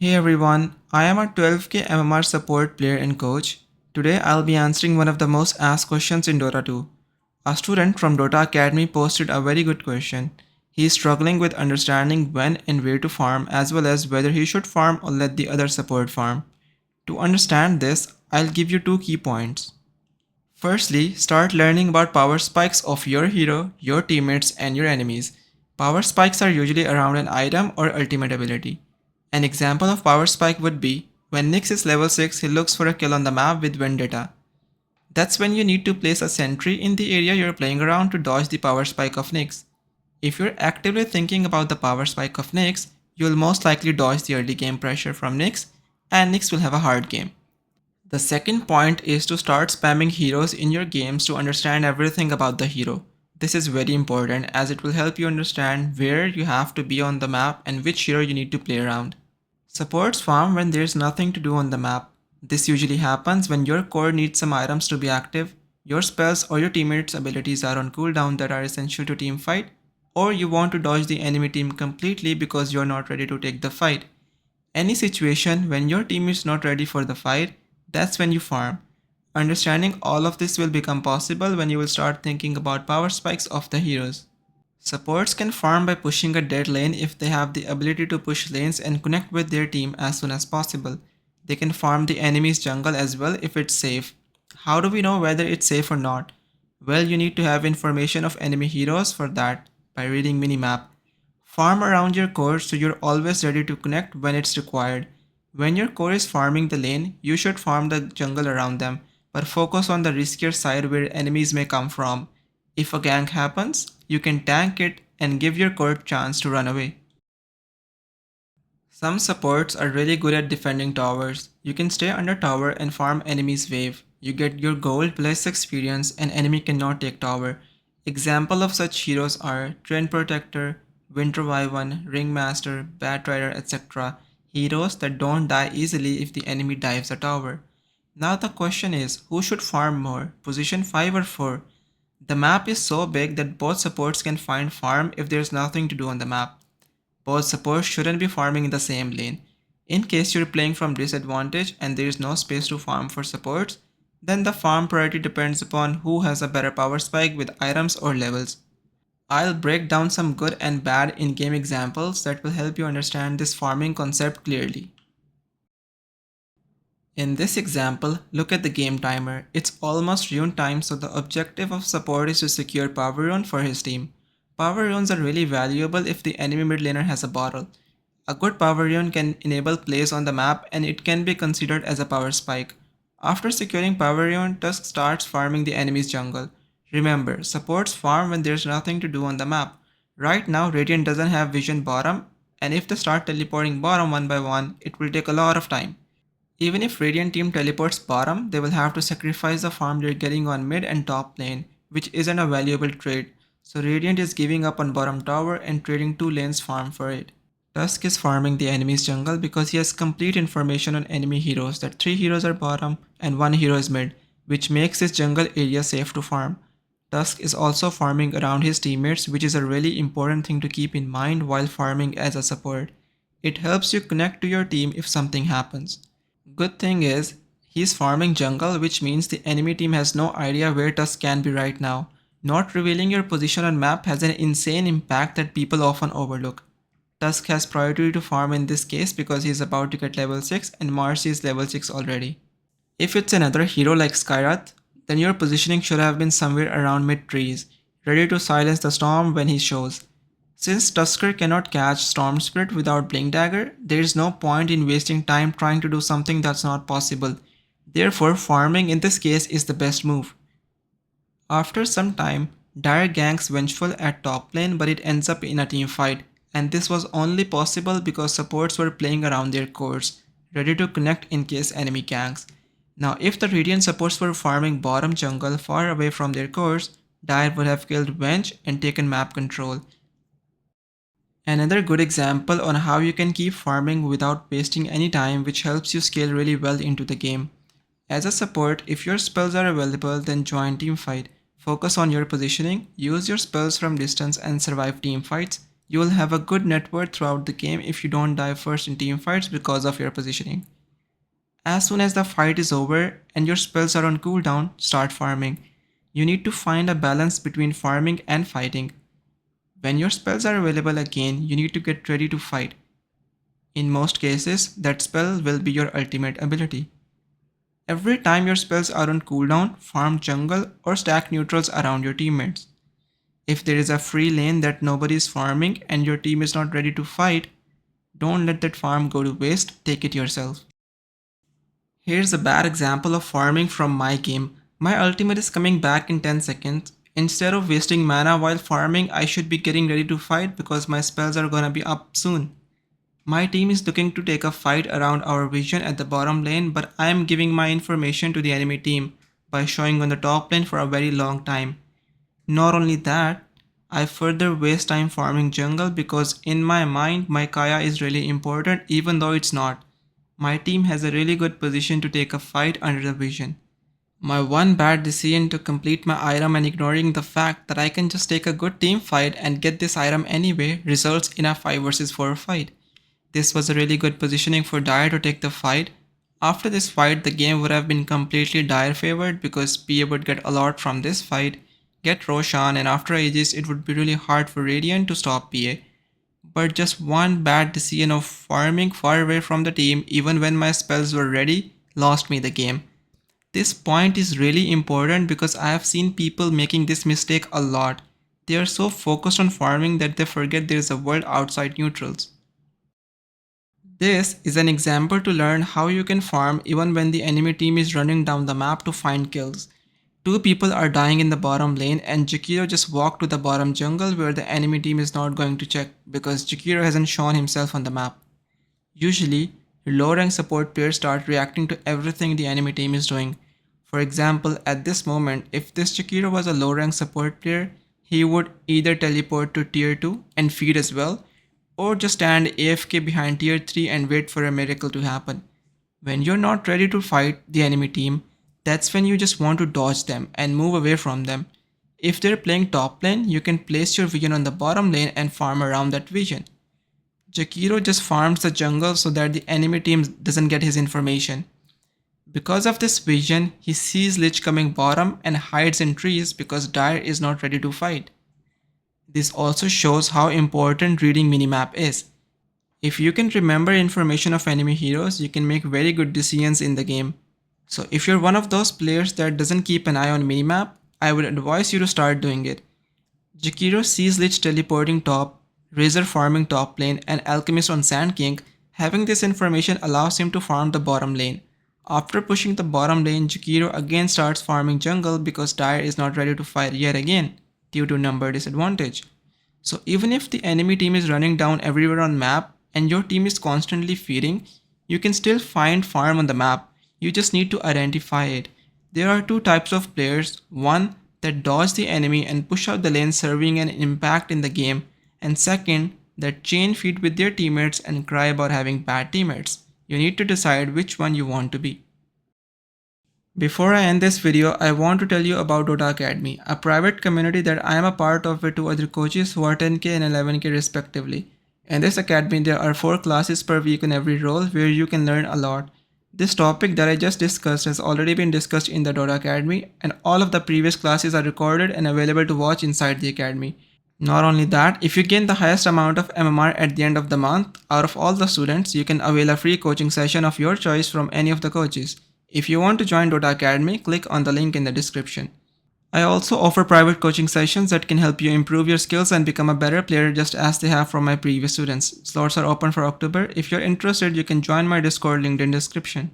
Hey everyone, I am a 12k MMR support player and coach. Today I'll be answering one of the most asked questions in Dota 2. A student from Dota Academy posted a very good question. He is struggling with understanding when and where to farm as well as whether he should farm or let the other support farm. To understand this, I'll give you two key points. Firstly, start learning about power spikes of your hero, your teammates, and your enemies. Power spikes are usually around an item or ultimate ability. An example of power spike would be when Nyx is level 6, he looks for a kill on the map with Vendetta. That's when you need to place a sentry in the area you're playing around to dodge the power spike of Nyx. If you're actively thinking about the power spike of Nyx, you'll most likely dodge the early game pressure from Nyx, and Nyx will have a hard game. The second point is to start spamming heroes in your games to understand everything about the hero. This is very important as it will help you understand where you have to be on the map and which hero you need to play around. Supports farm when there's nothing to do on the map. This usually happens when your core needs some items to be active, your spells or your teammates' abilities are on cooldown that are essential to team fight, or you want to dodge the enemy team completely because you're not ready to take the fight. Any situation when your team is not ready for the fight, that's when you farm. Understanding all of this will become possible when you will start thinking about power spikes of the heroes. Supports can farm by pushing a dead lane if they have the ability to push lanes and connect with their team as soon as possible. They can farm the enemy's jungle as well if it's safe. How do we know whether it's safe or not? Well, you need to have information of enemy heroes for that by reading minimap. Farm around your core so you're always ready to connect when it's required. When your core is farming the lane, you should farm the jungle around them, but focus on the riskier side where enemies may come from. If a gank happens, you can tank it and give your core a chance to run away. Some supports are really good at defending towers. You can stay under tower and farm enemy's wave. You get your gold plus experience and enemy cannot take tower. Example of such heroes are Trend Protector, Winter Wyvern, Ringmaster, Batrider, etc. Heroes that don't die easily if the enemy dives a tower. Now the question is, who should farm more, position 5 or 4? The map is so big that both supports can find farm if there's nothing to do on the map. Both supports shouldn't be farming in the same lane. In case you're playing from disadvantage and there is no space to farm for supports, then the farm priority depends upon who has a better power spike with items or levels. I'll break down some good and bad in-game examples that will help you understand this farming concept clearly. In this example, look at the game timer. It's almost rune time, so the objective of support is to secure power rune for his team. Power runes are really valuable if the enemy mid laner has a bottle. A good power rune can enable plays on the map and it can be considered as a power spike. After securing power rune, Tusk starts farming the enemy's jungle. Remember, supports farm when there's nothing to do on the map. Right now, Radiant doesn't have vision bottom, and if they start teleporting bottom one by one, it will take a lot of time. Even if Radiant team teleports bottom, they will have to sacrifice the farm they're getting on mid and top lane, which isn't a valuable trade. So Radiant is giving up on bottom tower and trading 2 lanes farm for it. Tusk is farming the enemy's jungle because he has complete information on enemy heroes that 3 heroes are bottom and 1 hero is mid, which makes his jungle area safe to farm. Tusk is also farming around his teammates, which is a really important thing to keep in mind while farming as a support. It helps you connect to your team if something happens. Good thing is, he's farming jungle, which means the enemy team has no idea where Tusk can be right now. Not revealing your position on map has an insane impact that people often overlook. Tusk has priority to farm in this case because he is about to get level 6 and Marcy is level 6 already. If it's another hero like Skyrath, then your positioning should have been somewhere around mid trees, ready to silence the storm when he shows. Since Tusker cannot catch Storm Spirit without Blink Dagger, there is no point in wasting time trying to do something that's not possible. Therefore, farming in this case is the best move. After some time, Dire ganks Vengeful at top lane, but it ends up in a team fight, and this was only possible because supports were playing around their cores, ready to connect in case enemy ganks. Now if the Radiant supports were farming bottom jungle far away from their cores, Dire would have killed Venge and taken map control. Another good example on how you can keep farming without wasting any time, which helps you scale really well into the game. As a support, if your spells are available, then join teamfight. Focus on your positioning, use your spells from distance and survive team fights. You will have a good net worth throughout the game if you don't die first in team fights because of your positioning. As soon as the fight is over and your spells are on cooldown, start farming. You need to find a balance between farming and fighting. When your spells are available again, you need to get ready to fight. In most cases, that spell will be your ultimate ability. Every time your spells are on cooldown, farm jungle or stack neutrals around your teammates. If there is a free lane that nobody is farming and your team is not ready to fight, don't let that farm go to waste, take it yourself. Here's a bad example of farming from my game. My ultimate is coming back in 10 seconds. Instead of wasting mana while farming, I should be getting ready to fight because my spells are gonna be up soon. My team is looking to take a fight around our vision at the bottom lane, but I am giving my information to the enemy team by showing on the top lane for a very long time. Not only that, I further waste time farming jungle because in my mind my Kaya is really important even though it's not. My team has a really good position to take a fight under the vision. My one bad decision to complete my item and ignoring the fact that I can just take a good team fight and get this item anyway results in a 5 vs 4 fight. This was a really good positioning for Dire to take the fight. After this fight, the game would have been completely Dire favored because PA would get a lot from this fight, get Roshan, and after Aegis it would be really hard for Radiant to stop PA. But just one bad decision of farming far away from the team even when my spells were ready lost me the game. This point is really important because I have seen people making this mistake a lot. They are so focused on farming that they forget there is a world outside neutrals. This is an example to learn how you can farm even when the enemy team is running down the map to find kills. Two people are dying in the bottom lane and Jakiro just walked to the bottom jungle where the enemy team is not going to check because Jakiro hasn't shown himself on the map. Usually, low rank support players start reacting to everything the enemy team is doing. For example, at this moment, if this Jakiro was a low rank support player, he would either teleport to tier 2 and feed as well, or just stand AFK behind tier 3 and wait for a miracle to happen. When you're not ready to fight the enemy team, that's when you just want to dodge them and move away from them. If they're playing top lane, you can place your vision on the bottom lane and farm around that vision. Jakiro just farms the jungle so that the enemy team doesn't get his information. Because of this vision, he sees Lich coming bottom and hides in trees because Dire is not ready to fight. This also shows how important reading minimap is. If you can remember information of enemy heroes, you can make very good decisions in the game. So if you're one of those players that doesn't keep an eye on minimap, I would advise you to start doing it. Jakiro sees Lich teleporting top, Razor farming top lane, and Alchemist on Sand King. Having this information allows him to farm the bottom lane. After pushing the bottom lane, Jakiro again starts farming jungle because Dire is not ready to fight yet again due to number disadvantage. So even if the enemy team is running down everywhere on map and your team is constantly feeding, you can still find farm on the map. You just need to identify it. There are two types of players, one that dodge the enemy and push out the lane serving an impact in the game, and second that chain feed with their teammates and cry about having bad teammates. You need to decide which one you want to be. Before I end this video, I want to tell you about Dota Academy, a private community that I am a part of with two other coaches who are 10k and 11k respectively. In this academy, there are 4 classes per week in every role where you can learn a lot. This topic that I just discussed has already been discussed in the Dota Academy, and all of the previous classes are recorded and available to watch inside the academy. Not only that, if you gain the highest amount of MMR at the end of the month, out of all the students, you can avail a free coaching session of your choice from any of the coaches. If you want to join Dota Academy, click on the link in the description. I also offer private coaching sessions that can help you improve your skills and become a better player just as they have from my previous students. Slots are open for October. If you're interested, you can join my Discord linked in description.